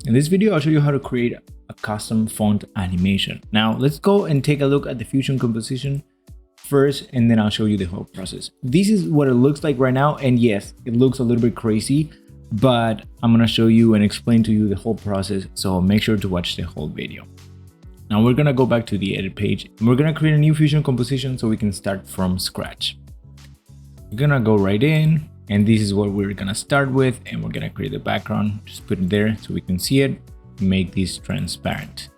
In this video, I'll show you how to create a custom font animation. Now let's go and take a look at the Fusion composition first, and then I'll show you the whole process. This is what it looks like right now. And yes, it looks a little bit crazy, but I'm gonna show you and explain to you the whole process. So make sure to watch the whole video. Now we're gonna go back to the edit page and we're gonna create a new Fusion composition so we can start from scratch. We're gonna go right in, and this is what we're gonna start with, and we're gonna create the background. Just put it there so we can see it, make this transparent.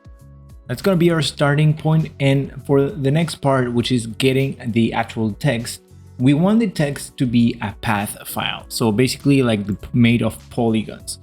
That's gonna be our starting point. And for the next part, which is getting the actual text, we want the text to be a path file. So basically like made of polygons.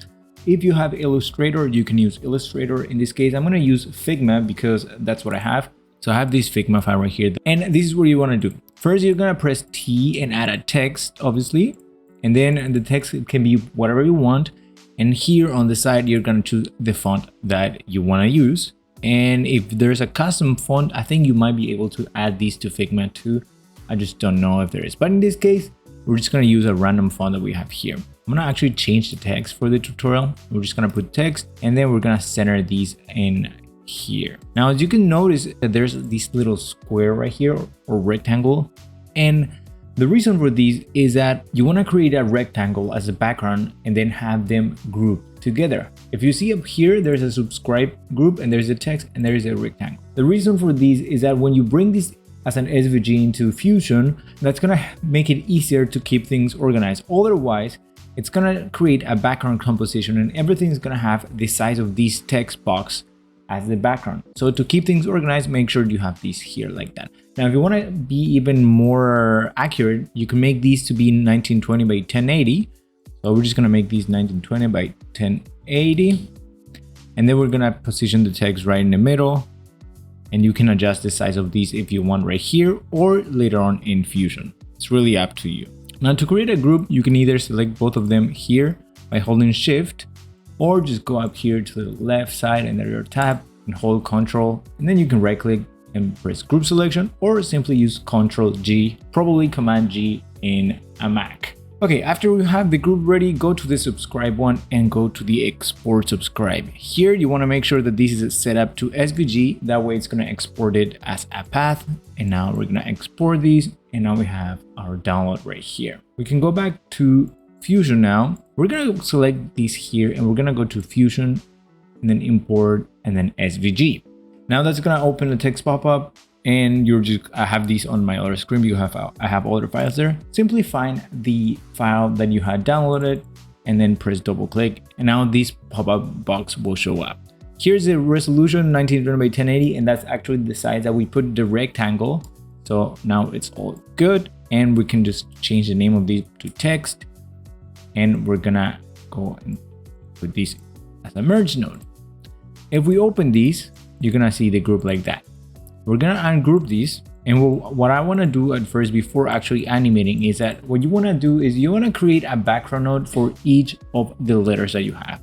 If you have Illustrator, you can use Illustrator. In this case, I'm gonna use Figma because that's what I have. So I have this Figma file right here. And this is what you wanna do. First, you're gonna press T and add a text, obviously. And then the text can be whatever you want. And here on the side, you're gonna choose the font that you wanna use. And if there's a custom font, I think you might be able to add these to Figma too. I just don't know if there is. But in this case, we're just gonna use a random font that we have here. I'm gonna actually change the text for the tutorial. We're just gonna put text, and then we're gonna center these in here. Now, as you can notice, that there's this little square right here or rectangle. And the reason for these is that you wanna create a rectangle as a background and then have them grouped together. If you see up here, there's a subscribe group and there's a text and there is a rectangle. The reason for these is that when you bring this as an SVG into Fusion, that's gonna make it easier to keep things organized. Otherwise, it's gonna create a background composition and everything's gonna have the size of this text box as the background. So to keep things organized, make sure you have these here like that. Now, if you wanna be even more accurate, you can make these to be 1920 by 1080. So we're just gonna make these 1920 by 1080. And then we're gonna position the text right in the middle. And you can adjust the size of these if you want right here or later on in Fusion. It's really up to you. Now, to create a group, you can either select both of them here by holding Shift, or just go up here to the left side and there your tab and hold Control. And then you can right click and press group selection, or simply use Control G, probably Command G in a Mac. Okay, after we have the group ready, go to the subscribe one and go to the export subscribe. Here, you want to make sure that this is set up to SVG. That way it's going to export it as a path. And now we're going to export these. And now we have our download right here. We can go back to Fusion now. We're going to select these here and we're going to go to Fusion and then import and then SVG. Now that's going to open the text pop-up. And I have these on my other screen. I have other files there. Simply find the file that you had downloaded and then press double click. And now this pop-up box will show up. Here's the resolution 1920 by 1080. And that's actually the size that we put the rectangle. So now it's all good. And we can just change the name of these to text. And we're gonna go and put this as a merge node. If we open these, you're gonna see the group like that. We're gonna ungroup these, and what I wanna do at first before actually animating is that what you wanna do is you wanna create a background node for each of the letters that you have.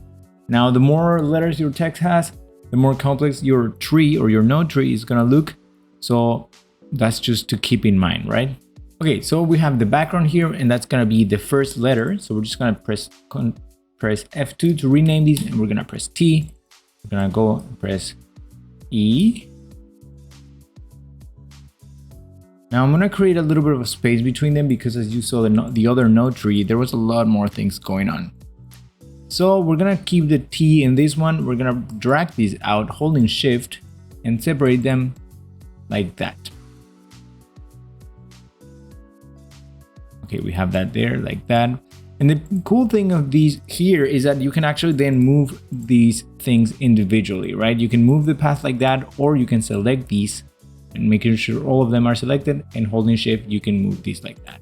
Now, the more letters your text has, the more complex your tree or your node tree is gonna look. So that's just to keep in mind, right? Okay, so we have the background here, and that's gonna be the first letter. So we're just gonna press F2 to rename these, and we're gonna press T. We're gonna go and press E. Now I'm gonna create a little bit of a space between them because as you saw the other node tree, there was a lot more things going on. So we're gonna keep the T in this one. We're gonna drag these out holding Shift and separate them like that. Okay, we have that there like that. And the cool thing of these here is that you can actually then move these things individually, right? You can move the path like that, or you can select these and making sure all of them are selected, and holding Shift, you can move these like that.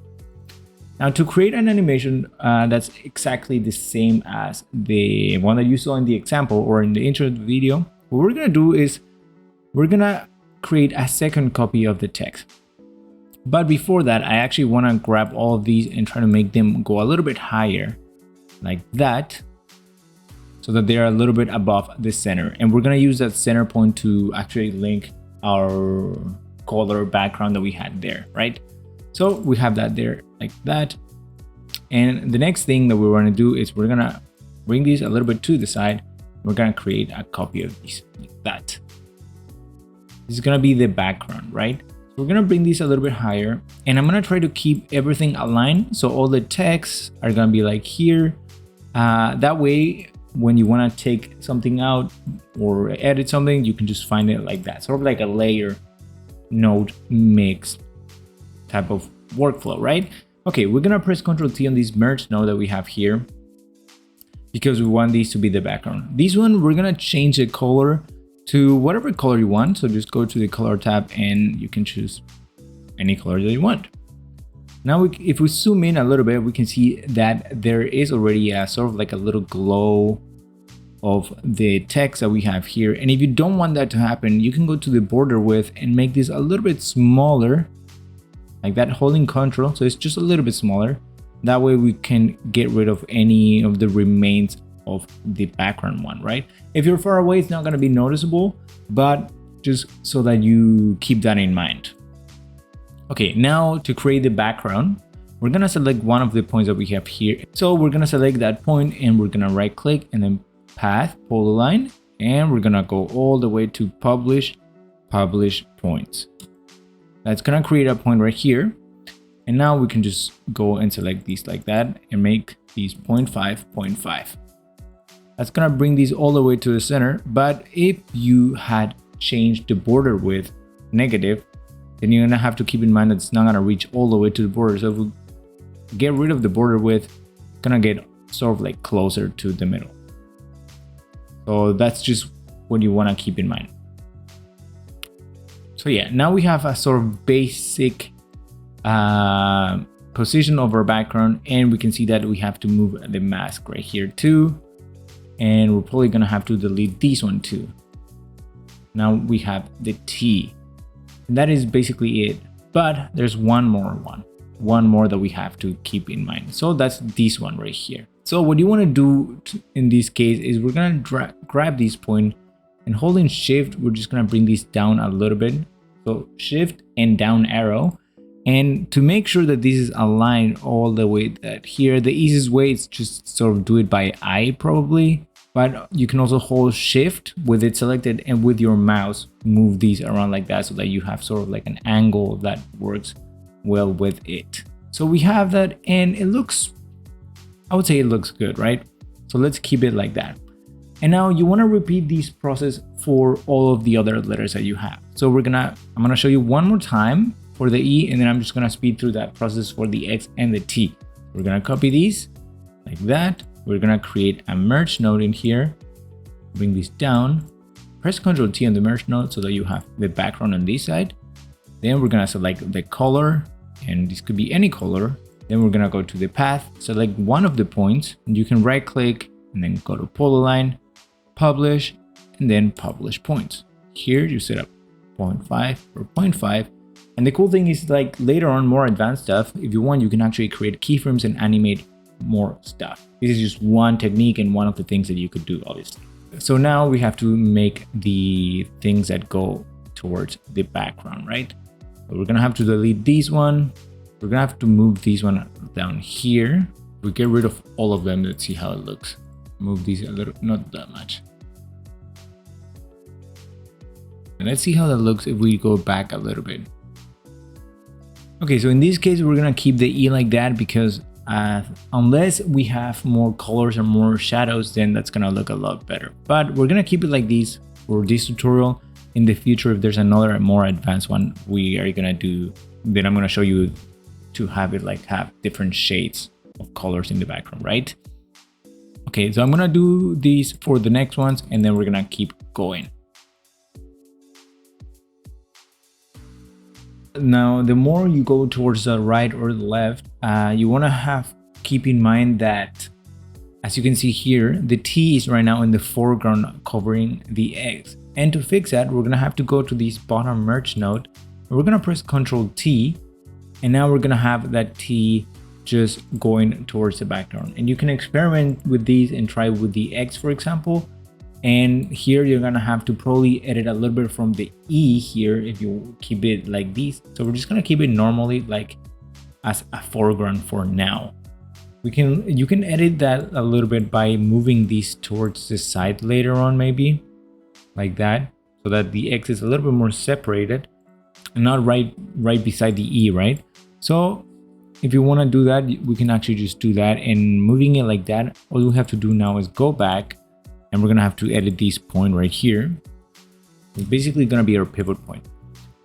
Now, to create an animation that's exactly the same as the one that you saw in the example or in the intro of the video, what we're gonna do is we're gonna create a second copy of the text. But before that, I actually wanna grab all of these and try to make them go a little bit higher like that, so that they're a little bit above the center. And we're gonna use that center point to actually link our color background that we had there, right? So we have that there like that. And the next thing that we want to do is we're gonna bring these a little bit to the side We're gonna create a copy of these like that. This is gonna be the background, right? So we're gonna bring these a little bit higher, and I'm gonna try to keep everything aligned. So all the texts are gonna be like here. That way, when you wanna take something out or edit something, you can just find it like that. Sort of like a layer node mix type of workflow, right? Okay, we're gonna press Ctrl T on this merge node that we have here because we want these to be the background. This one, we're gonna change the color to whatever color you want. So just go to the color tab and you can choose any color that you want. Now, if we zoom in a little bit, we can see that there is already a sort of like a little glow of the text that we have here. And if you don't want that to happen, you can go to the border width and make this a little bit smaller, like that, holding Ctrl. So it's just a little bit smaller. That way we can get rid of any of the remains of the background one, right? If you're far away, it's not going to be noticeable, but just so that you keep that in mind. Okay, now to create the background, we're gonna select one of the points that we have here. So we're gonna select that point and we're gonna right click and then path, polyline, and we're gonna go all the way to publish points. That's gonna create a point right here. And now we can just go and select these like that and make these 0.5, 0.5. That's gonna bring these all the way to the center. But if you had changed the border width negative, then you're gonna have to keep in mind that it's not gonna reach all the way to the border. So if we get rid of the border width, it's gonna get sort of like closer to the middle. So that's just what you wanna keep in mind. So yeah, now we have a sort of basic position of our background, and we can see that we have to move the mask right here too. And we're probably gonna have to delete this one too. Now we have the T. And that is basically it, but there's one more that we have to keep in mind. So that's this one right here. So what you want to do in this case is we're going to grab this point and holding shift, we're just going to bring this down a little bit. So shift and down arrow. And to make sure that this is aligned all the way that here, the easiest way is just sort of do it by eye probably. But you can also hold shift with it selected and with your mouse move these around like that so that you have sort of like an angle that works well with it. So we have that and it looks, I would say it looks good, right? So let's keep it like that. And now you want to repeat this process for all of the other letters that you have. So I'm gonna show you one more time for the E, and then I'm just gonna speed through that process for the X and the T. We're gonna copy these like that. We're gonna create a merge node in here, bring this down, press Ctrl T on the merge node so that you have the background on this side. Then we're gonna select the color, and this could be any color. Then we're gonna go to the path, select one of the points, and you can right click and then go to polyline, publish, and then publish points. Here you set up 0.5 or 0.5. And the cool thing is, like, later on, more advanced stuff, if you want, you can actually create keyframes and animate more stuff. This is just one technique and one of the things that you could do, obviously. So now we have to make the things that go towards the background, right? So we're gonna have to delete this one. We're gonna have to move this one down here. We get rid of all of them. Let's see how it looks. Move these a little, not that much. And let's see how that looks if we go back a little bit. Okay, so in this case, we're gonna keep the E like that because unless we have more colors or more shadows, then that's gonna look a lot better. But we're gonna keep it like this for this tutorial. In the future, if there's another more advanced one, we are gonna do, then I'm gonna show you to have it like have different shades of colors in the background, right? Okay, so I'm gonna do these for the next ones, and then we're gonna keep going. Now, the more you go towards the right or the left, you want to keep in mind that, as you can see here, the T is right now in the foreground covering the X. And to fix that, we're going to have to go to this bottom merge node. We're going to press Ctrl T, and now we're going to have that T just going towards the background. And you can experiment with these and try with the X, for example. And here you're gonna have to probably edit a little bit from the E here if you keep it like this. So we're just gonna keep it normally like as a foreground for now. You can edit that a little bit by moving these towards the side later on, maybe like that, so that the X is a little bit more separated and not right beside the E, right? So if you want to do that, we can actually just do that, and moving it like that, all we have to do now is go back, and we're gonna have to edit this point right here. It's basically gonna be our pivot point.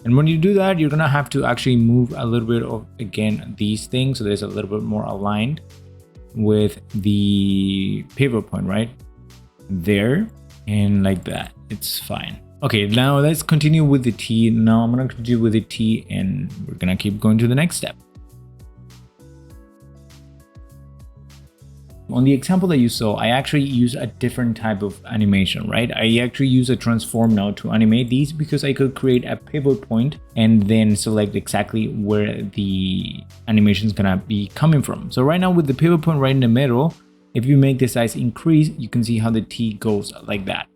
And when you do that, you're gonna have to actually move a little bit of, again, these things, so there's a little bit more aligned with the pivot point right there, and like that. It's fine. Okay, now let's continue with the T. Now I'm gonna continue with the T, and we're gonna keep going to the next step. On the example that you saw, I actually use a different type of animation, right? I actually use a transform now to animate these, because I could create a pivot point and then select exactly where the animation is gonna be coming from. So right now with the pivot point right in the middle, if you make the size increase, you can see how the T goes like that.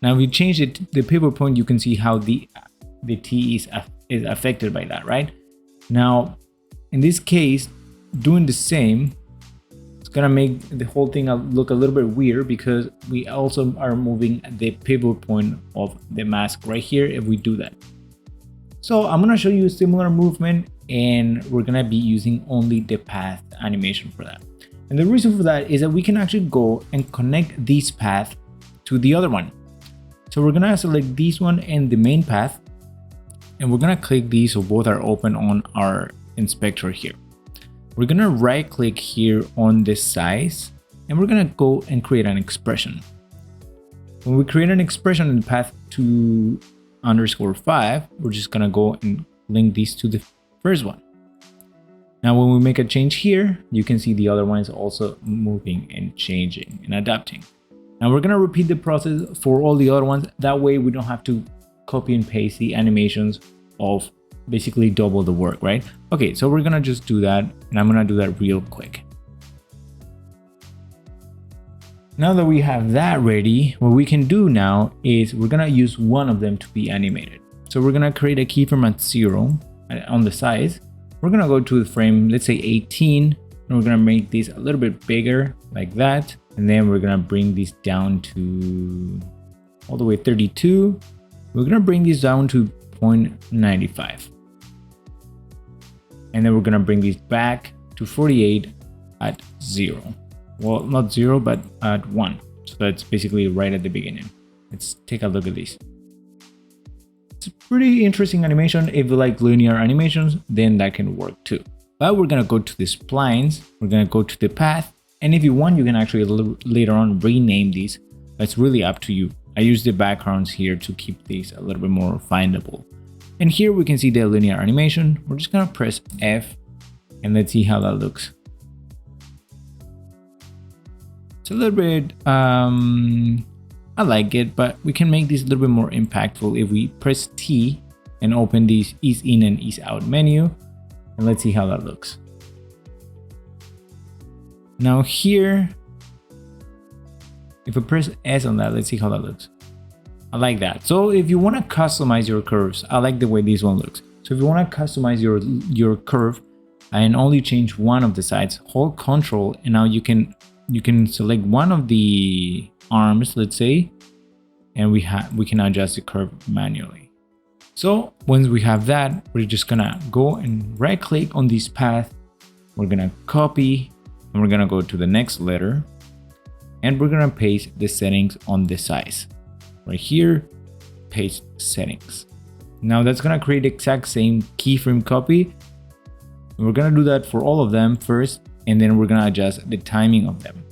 Now if you change the pivot point, you can see how the T is affected by that, right? Now in this case, doing the same, it's gonna make the whole thing look a little bit weird, because we also are moving the pivot point of the mask right here if we do that. So I'm gonna show you a similar movement, and we're gonna be using only the path animation for that. And the reason for that is that we can actually go and connect this path to the other one. So we're gonna select this one and the main path, and we're gonna click these so both are open on our inspector here. We're gonna right click here on this size, and we're gonna go and create an expression. When we create an expression in the path 2_5, we're just gonna go and link these to the first one. Now when we make a change here, you can see the other one is also moving and changing and adapting. Now we're gonna repeat the process for all the other ones. That way we don't have to copy and paste the animations of basically double the work, right? Okay, so we're gonna just do that, and I'm gonna do that real quick. Now that we have that ready, what we can do now is we're gonna use one of them to be animated. So we're gonna create a keyframe at 0 on the size. We're gonna go to the frame, let's say 18, and we're gonna make this a little bit bigger like that. And then we're gonna bring this down to all the way 32. We're gonna bring this down to 0.95. And then we're gonna bring this back to 48 at 0. Well, not 0, but at 1. So that's basically right at the beginning. Let's take a look at this. It's a pretty interesting animation. If you like linear animations, then that can work too. But we're gonna go to the splines. We're gonna go to the path. And if you want, you can actually later on rename these. That's really up to you. I use the backgrounds here to keep these a little bit more findable. And here we can see the linear animation. We're just gonna press F, and let's see how that looks. It's a little bit, I like it, but we can make this a little bit more impactful if we press T and open these ease in and ease out menu. And let's see how that looks. Now here, if I press S on that, let's see how that looks. I like that. So if you want to customize your curves, I like the way this one looks. So if you want to customize your curve and only change one of the sides, hold Control, and now you can select one of the arms, let's say, and we can adjust the curve manually. So once we have that, we're just gonna go and right click on this path. We're gonna copy, and we're gonna go to the next letter, and we're gonna paste the settings on the size. Right here, paste settings. Now that's gonna create the exact same keyframe copy. And we're gonna do that for all of them first, and then we're gonna adjust the timing of them.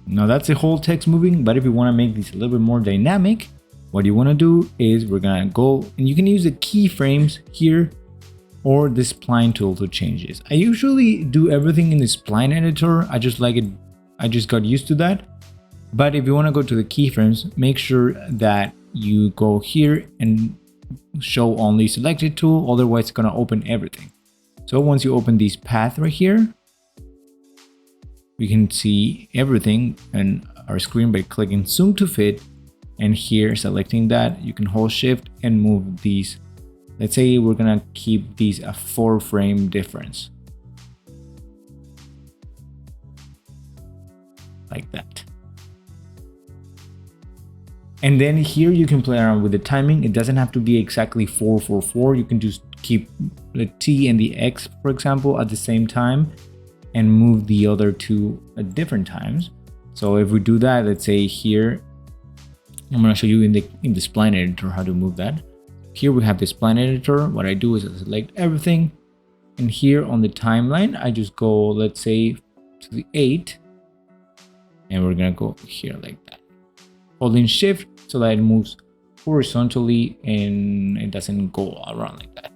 Now that's the whole text moving, but if you wanna make this a little bit more dynamic, what you wanna do is we're gonna go, and you can use the keyframes here or the spline tool to change this. I usually do everything in the spline editor. I just like it. I just got used to that. But if you want to go to the keyframes, make sure that you go here and show only selected tool. Otherwise, it's going to open everything. So once you open this path right here, we can see everything in our screen by clicking zoom to fit. And here, selecting that, you can hold shift and move these. Let's say we're going to keep these a 4 frame difference. like that. And then here you can play around with the timing. It doesn't have to be exactly 444. You can just keep the T and the X, for example, at the same time and move the other two at different times. So if we do that, let's say here, I'm going to show you in the spline editor how to move that. Here we have the spline editor. What I do is I select everything, and here on the timeline, I just go, let's say, to the 8, and we're going to go here like that. Holding shift so that it moves horizontally and it doesn't go around like that.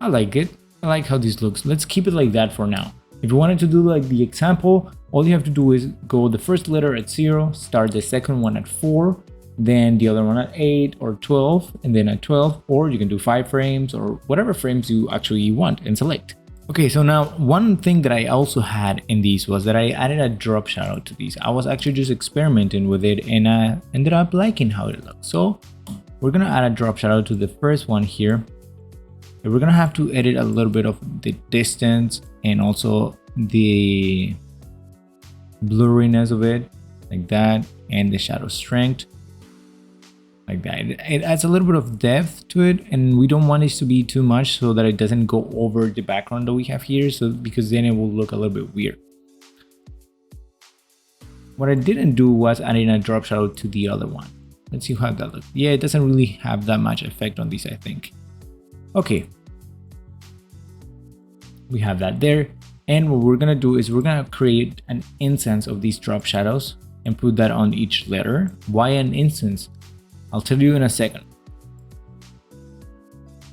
I like it. I like how this looks. Let's keep it like that for now. If you wanted to do like the example, all you have to do is go the first letter at 0, start the second one at 4, then the other one at 8 or 12, and then at 12, or you can do 5 frames or whatever frames you actually want and select. Okay, so now one thing that I also had in these was that I added a drop shadow to these. I was actually just experimenting with it and I ended up liking how it looks. So we're gonna add a drop shadow to the first one here. And we're gonna have to edit a little bit of the distance and also the blurriness of it, like that, and the shadow strength. Like that. It adds a little bit of depth to it, and we don't want it to be too much so that it doesn't go over the background that we have here, so because then it will look a little bit weird. What I didn't do was adding a drop shadow to the other one. Let's see how that looks. Yeah, it doesn't really have that much effect on these, I think. Okay, we have that there, and what we're gonna do is we're gonna create an instance of these drop shadows and put that on each letter. Why an instance? I'll tell you in a second.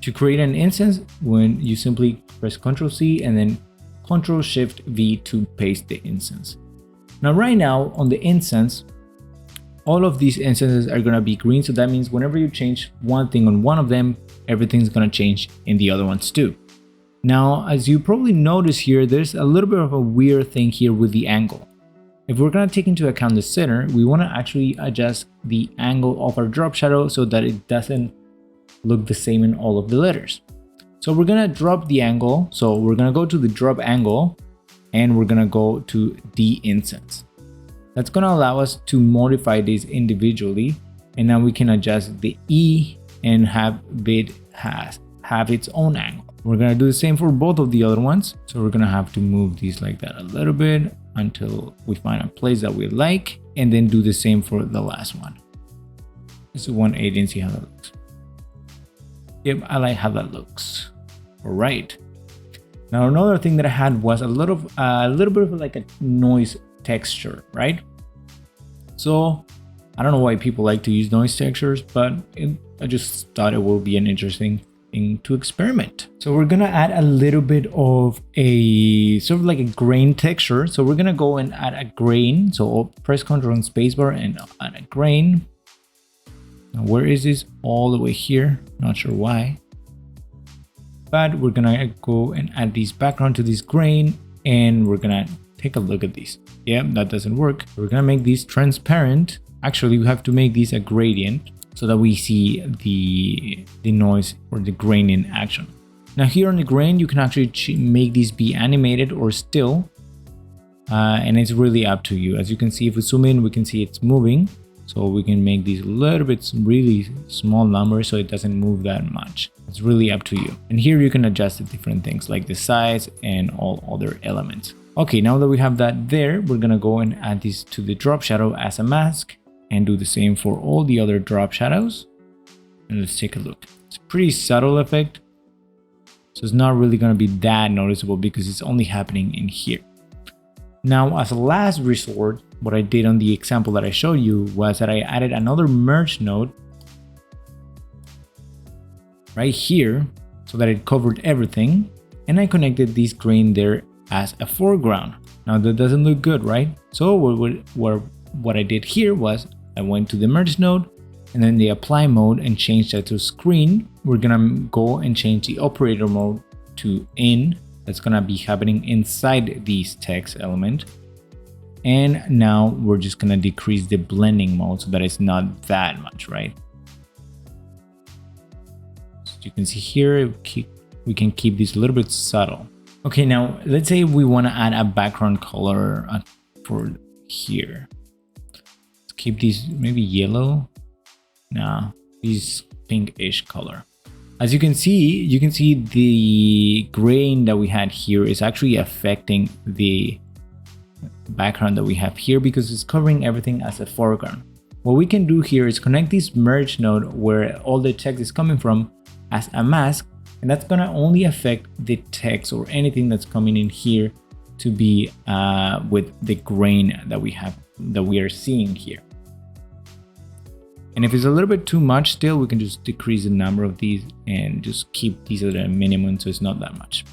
To create an instance, when you simply press Ctrl+C and then Ctrl+Shift+V to paste the instance. Now right now on the instance, all of these instances are gonna be green, so that means whenever you change one thing on one of them, everything's gonna change in the other ones too. Now, as you probably notice here, there's a little bit of a weird thing here with the angle. If we're going to take into account the center, we want to actually adjust the angle of our drop shadow so that it doesn't look the same in all of the letters. So we're going to drop the angle. So we're going to go to the drop angle and we're going to go to the instance. That's going to allow us to modify these individually. And now we can adjust the E and have it have its own angle. We're going to do the same for both of the other ones. So we're going to have to move these like that a little bit until we find a place that we like, and then do the same for the last one. This is 180 and see how that looks. Yep, I like how that looks. All right. Now another thing that I had was a little bit of like a noise texture, right? So I don't know why people like to use noise textures, but I just thought it will be an interesting thing to experiment. So we're gonna add a little bit of a sort of like a grain texture. So we're gonna go and add a grain. So I'll press Ctrl and spacebar and add a grain. Now where is this? All the way here. Not sure why. But we're gonna go and add this background to this grain, and we're gonna take a look at these. Yeah, that doesn't work. We're gonna make these transparent. Actually, we have to make these a gradient so that we see the noise or the grain in action. Now here on the grain, you can actually make these be animated or still, and it's really up to you. As you can see, if we zoom in, we can see it's moving. So we can make these a little bit really small numbers so it doesn't move that much. It's really up to you. And here you can adjust the different things like the size and all other elements. Okay, now that we have that there, we're gonna go and add this to the drop shadow as a mask and do the same for all the other drop shadows. And let's take a look. It's a pretty subtle effect. So it's not really gonna be that noticeable because it's only happening in here. Now, as a last resort, what I did on the example that I showed you was that I added another merge node right here so that it covered everything. And I connected this grain there as a foreground. Now that doesn't look good, right? So what I did here was I went to the merge node and then the apply mode and changed that to screen. We're gonna go and change the operator mode to in. That's gonna be happening inside this text element. And now we're just gonna decrease the blending mode so that it's not that much, right? So you can see here, we can keep this a little bit subtle. Okay, now let's say we want to add a background color for here. Let's keep these maybe yellow. Nah, these pinkish color. As you can see the grain that we had here is actually affecting the background that we have here because it's covering everything as a foreground. What we can do here is connect this merge node where all the text is coming from as a mask, and that's gonna only affect the text or anything that's coming in here to be with the grain that we are seeing here. And if it's a little bit too much still, we can just decrease the number of these and just keep these at a minimum so it's not that much.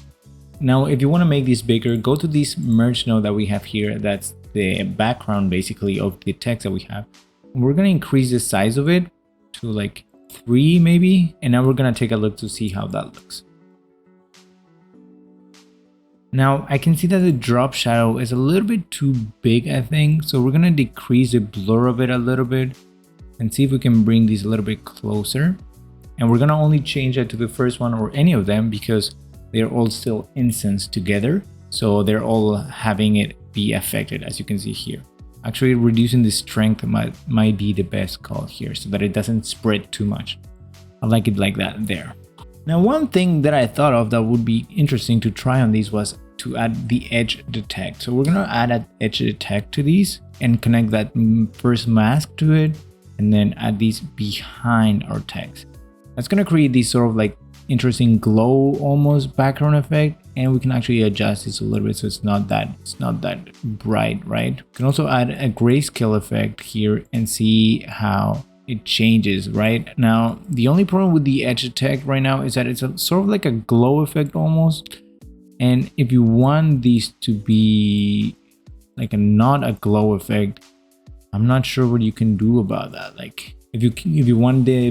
Now, if you want to make this bigger, go to this merge node that we have here. That's the background basically of the text that we have. And we're going to increase the size of it to like 3 maybe. And now we're going to take a look to see how that looks. Now I can see that the drop shadow is a little bit too big, I think. So we're going to decrease the blur of it a little bit and see if we can bring these a little bit closer. And we're going to only change it to the first one or any of them because they're all still instanced together. So they're all having it be affected, as you can see here. Actually, reducing the strength might be the best call here so that it doesn't spread too much. I like it like that there. Now, one thing that I thought of that would be interesting to try on these was to add the edge detect. So we're going to add an edge detect to these and connect that first mask to it, and then add these behind our text. That's going to create this sort of like interesting glow almost background effect, and we can actually adjust this a little bit so it's not that bright, right? We can also add a grayscale effect here and see how it changes. Right now, the only problem with the edge detect right now is that it's sort of like a glow effect almost, and if you want these to be like not a glow effect, I'm not sure what you can do about that. Like if you wanted the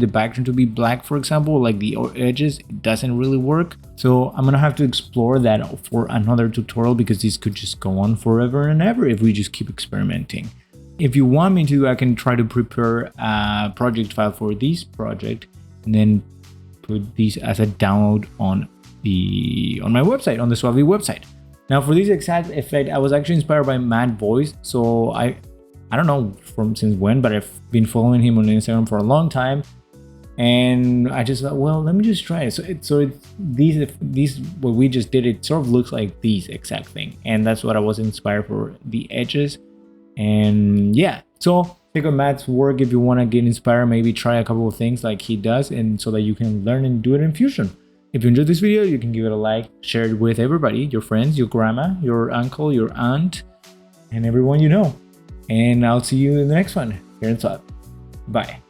background to be black, for example, like the edges, it doesn't really work. So I'm gonna have to explore that for another tutorial because this could just go on forever and ever if we just keep experimenting. If you want me to, I can try to prepare a project file for this project and then put these as a download on my website, on the SUALVI website. Now for this exact effect, I was actually inspired by Matt Voice. So I don't know since when, but I've been following him on Instagram for a long time, and I just thought, well, let me just try it. So these what we just did, it sort of looks like these exact thing, and that's what I was inspired for the edges. And yeah, so take on Matt's work if you want to get inspired. Maybe try a couple of things like he does, and so that you can learn and do it in Fusion. If you enjoyed this video, you can give it a like, share it with everybody, your friends, your grandma, your uncle, your aunt, and everyone you know. And I'll see you in the next one here in SUALVI. Bye.